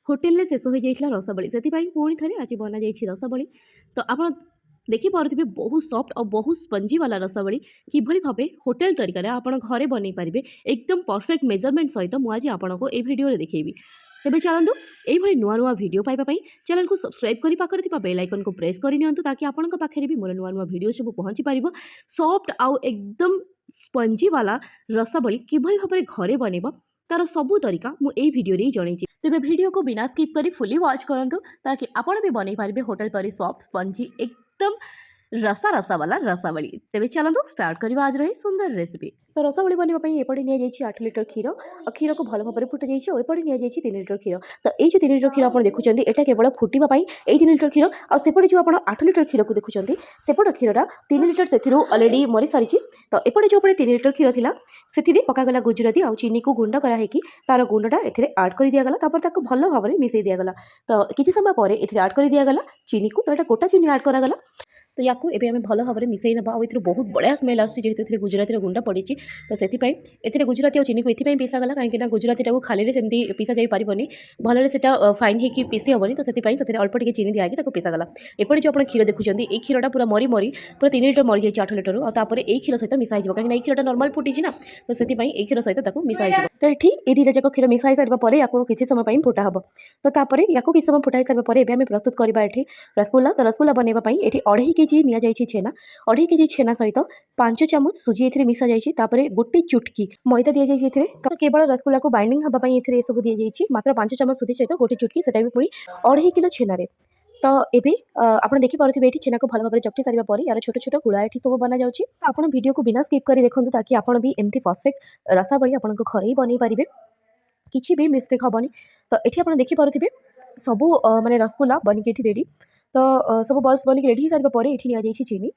ହୋଟେଲରେ ଶେଷ ହୋଇଯାଇଥିଲା ରସାବଳି, ସେଥିପାଇଁ ପୁଣି ଥରେ ଆଜି ବନାଯାଇଛି ରସାବଳି। ତ ଆପଣ ଦେଖିପାରୁଥିବେ ବହୁତ ସଫ୍ଟ ଆଉ ବହୁତ ସ୍ପଞ୍ଜି ବାଲା ରସାବଳି କିଭଳି ଭାବେ ହୋଟେଲ ତରିକାରେ ଆପଣ ଘରେ ବନେଇ ପାରିବେ ଏକଦମ ପରଫେକ୍ଟ ମେଜରମେଣ୍ଟ ସହିତ ମୁଁ ଆଜି ଆପଣଙ୍କୁ এই ଭିଡ଼ିଓରେ ଦେଖେଇବି। ତେବେ ଚାଲନ୍ତୁ এইଭଳି ନୂଆ ନୂଆ ଭିଡ଼ିଓ ପାଇବା ପାଇଁ ଚ୍ୟାନେଲକୁ ସବସ୍କ୍ରାଇବ୍ କରି ପାଖରେ ଥିବା ବେଲ୍ ଆଇକନକୁ ପ୍ରେସ୍ କରିନିଅନ୍ତୁ ତାକି ଆପଣଙ୍କ ପାଖରେ ବି ମୋର ନୂଆ ନୂଆ ଭିଡ଼ିଓ ସବୁ ପହଞ୍ଚି ପାରିବ। ସଫ୍ଟ ଆଉ ଏକଦମ ସ୍ପଞ୍ଜି ବାଲା ରସାବଳି କିଭଳି ଭାବରେ ଘରେ ବନେଇବ तार सबू तरीका मु ए वीडियो रे जणैछि। तेबे वीडियो को बिना स्किप करी फुली वॉच करंतु ताकि आपण भी बनै पारबे होटल परी सॉफ्ट स्पंजी एकदम रसा रसा वाला रसावली। तेबे चलंतु स्टार्ट करबा आज रही सुंदर रेसिपी। तो रसावली बनवा पई एपटे निया जाइछि 8 लिटर क्षीर और क्षीर को भलो भाबरे फुटा जाइछि और एपटे निया जाइछि 3 लिटर क्षीर। तो ए जो 3 लिटर क्षीर आपण देखुचंदी एटा केवल फुटिबा पई ए 3 लिटर क्षीर और सेपटे जो आपण 8 लिटर क्षीर को देखुचंदी सेपट क्षीरटा 3 लिटर सेथिरु ऑलरेडी मरि सारिछि। तो एपटे जो 3 लिटर क्षीर थिला सेथिरे पकागला गुजराती आ चीनी को गुंड करा हेकि तार गुंडटा एथिरे ऐड कर दिया गला। तापर ताको भलो भाबरे मिसै दिया गला। तो किछि समय परे एथिरे ऐड कर दिया गला चीनी को। तो एटा गोटा चीनी ऐड करा गला। तो या एम भल भाव में मिसई ना और बहुत बढ़िया स्मेल आसुची जेहेतु गुजराती गुंड पड़ी। तो से गुजराती और चीनी को ये पीसागला कहीं गुजराती खाली सेमती पीसा जा पारबनी भल से फाइन होगी पीसी हेनी। तो से अल्प टे चीनी दिखाई पीसागला। एपटे जो आप क्षीर देखुं ये क्षीरटा पूरा मरी मरी पूरा 3 लिटर मरी जाए 8 लिटर और ये क्षीर सहित मिसाई कहीं क्षीरटा नॉर्मल फुटी ना। तो से क्षीर सहित मिसाई। तो ये दुटा जाक क्षीर मिसाई सारा या किसी समय फुटा हम। तो या किसी समय फुटाई सारा आम प्रस्तुत करवा ये रसगुल्ला। तो रसगुल्ला बनवाई ये 2.5 केजी निया जाइछि छेना। 2.5 केजी छेना सहित 5 चामच सुजी एथिरे मिसा जाइछि। तापरे गोटे चुटकी मैदा दिया जाइछि एथिरे। तो केवल रसगुल्ला को बाइंडिंग हबा पई एथिरे सब दिया जाइछि मात्र 5 चामच सुजी सहित गोटे चुटकी सेटा भी पुनी 2.5 किलो छेना रे। तो एबे आपण देखि पारुथिबे एठी छेना को भल भाबरे चकटी सारिबा परे यार छोट छोट गुळा एठी सब बना जाउछि। आपण वीडियो को बिना स्किप करी देखंतु ताकि आपण भी एमती परफेक्ट रसावली आपण को घरे ही बनै पारिबे किछि भी मिस्टेक हबनी। तो एठी आपण देखि पारुथिबे सबु माने रसगुल्ला बनिके एठी रेडी। तो सब बल्स बनिक रेडी हो सारा पर ये निया जाइछि चीनी।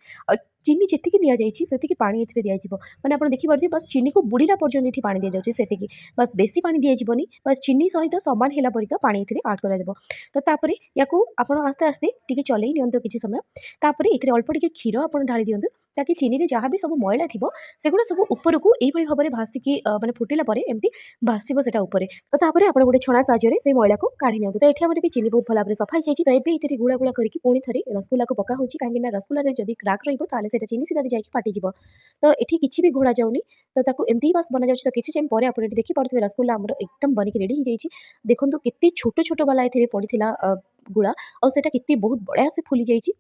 चीनी जेतिकी निया जाइछि सेतिकी पानी एथिरे दिया जिवो माने आपण देखि पारथि बस चीनी को बुडीला पर्यंत एठी पानी दिया जाउछि सेतिकी बस बेसी पानी दिया जिवोनी बस चीनी सहित समान हेला परिका पानी एथिरे ऐड करा देबो। तो तापरे याकू आपण आस्ते आस्ते टिके चलै नियंतो किछि समय। तापरे एथिरे अल्प टिके क्षीर आपण ढाली दियंतु ताकि चीनी रे जहाँ भी सब मैला थिबो सेगुडा सब ऊपर को एई भई भाबरे भासिकी माने फुटिला परे एम्ति भासिबो सेटा ऊपर। तो तापरे आपण गोटे छणा साहाय्य रे से मैला को काढी नियंतु। तो एठी हमरे भी चीनी बहुत भल भाबरे सफा हो जाइछि। तो एबे एथिरे गुळा गुळा करके पुणी थरे रसगुल्ला को पका होछि काहेकि ना रसगुल्ला रे जदी क्राक रहिबो ताले सेटा चीनी सिरारे जाइके फाटी जिवो। तो एठी किछि भी घोड़ा जाउनी। तो ताको एम्ति बस बना जाउछि। तो किछि टाइम परे आपण एठी देखि पारुथिबे रसगुल्ला हमर एकदम बनिक रेडी हो जाइछि। देखंतु केते छोट छोट वाला एथिरे पडिथिला गुळा और सेटा केते बहुत बढ़िया से फुली जाइछि।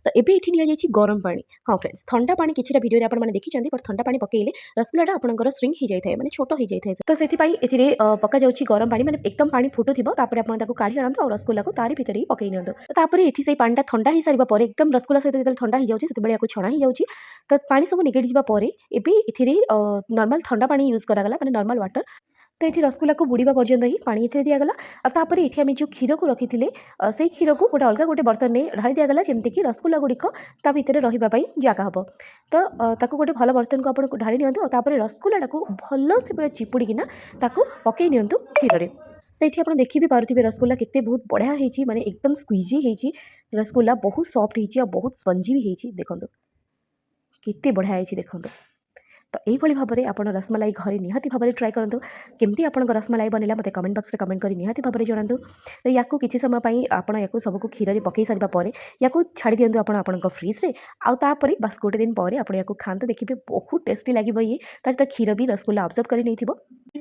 तो एबे एठी निया जाइछि गरम पानी। हाँ फ्रेंड्स ठंडा पानी किछिटा वीडियो रे आपण माने देखिछन्ती पर ठंडा पानी पकेइले रसगुल्लाटा आपनकर श्रिंक हो जाइथाय माने छोटो हो जाइथाय। तो सेति पई एथिरे पका जाउछि गरम पानी माने एकदम पानी फुटुथिबो तापर आपण ताको काढी आनंतु और रसगुल्ला को तारि भितर ही पकेइ नियंतु। तो तापर एठी सेई पानीटा ठंडा ही सारिबा परे एकदम रसगुल्ला सहित जेतल ठंडा ही जाउछि सेते बेले याको छणा ही जाउछि। तो पानी सब निगेडी जिबा परे एबे एथिरे नॉर्मल ठंडा पानी यूज करागला माने नॉर्मल वाटर। तो ये रसगुल्ला को बुड़ीबा पर्यंत ही पानी एथिरे दियागला। तापर एठी आमे जो क्षीर को रखिथिले से क्षीर को गोटे अलग गोटे बर्तन में ढाली दियागला जेमति कि रसगुल्ला गुड़िक ता भितर रहिबा पई जागा हबो। तो ताको गोटे भल बर्तन को आपण ढाली नियंतु। तापर रसगुल्ला को भल से पूरा चिपुड़ीकिना ताको पकई नियंतु क्षीर रे। तो ये आप देखि भी पारुथिबे रसगुल्ला केते बहुत बढ़िया हेछि माने एकदम स्क्वीजी हेछि। रसगुल्ला बहुत सॉफ्ट हेछि और बहुत स्पंजी भी हेछि। देखंतु केते बढ़िया हेछि देखंतु। तो यही भाव में आप रसमलाई घरे निहाती भाव में ट्राए करूँ केमती आप रसमलाई बनला मत कमेंट बॉक्स में कमेंट कर निहाती भाव में जनातु। तो या किसी समय आपड़ या सबको क्षीर में पकई सारा पर या छाड़ी दिंतु आपण फ्रिज में आउे बस गोटे दिन पर आप खाते देखिए बहुत टेस्टी लगे। ये सहित क्षीर भी रसगुल्ला ऑब्जर्व कर नहीं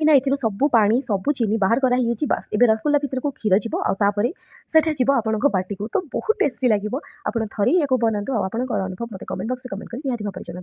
कहीं सब पानी सब चीनी बाहर कराई बस एबे रसगुल्ला भितर को क्षीर जीव आउे सेठा जीव आपण बाटी को। तो बहुत टेस्टी लगे। आप थे या बनातु आपंकर अनुभव मत कमेंट बॉक्स में कमेंट कर निहाती भाव में जनातु।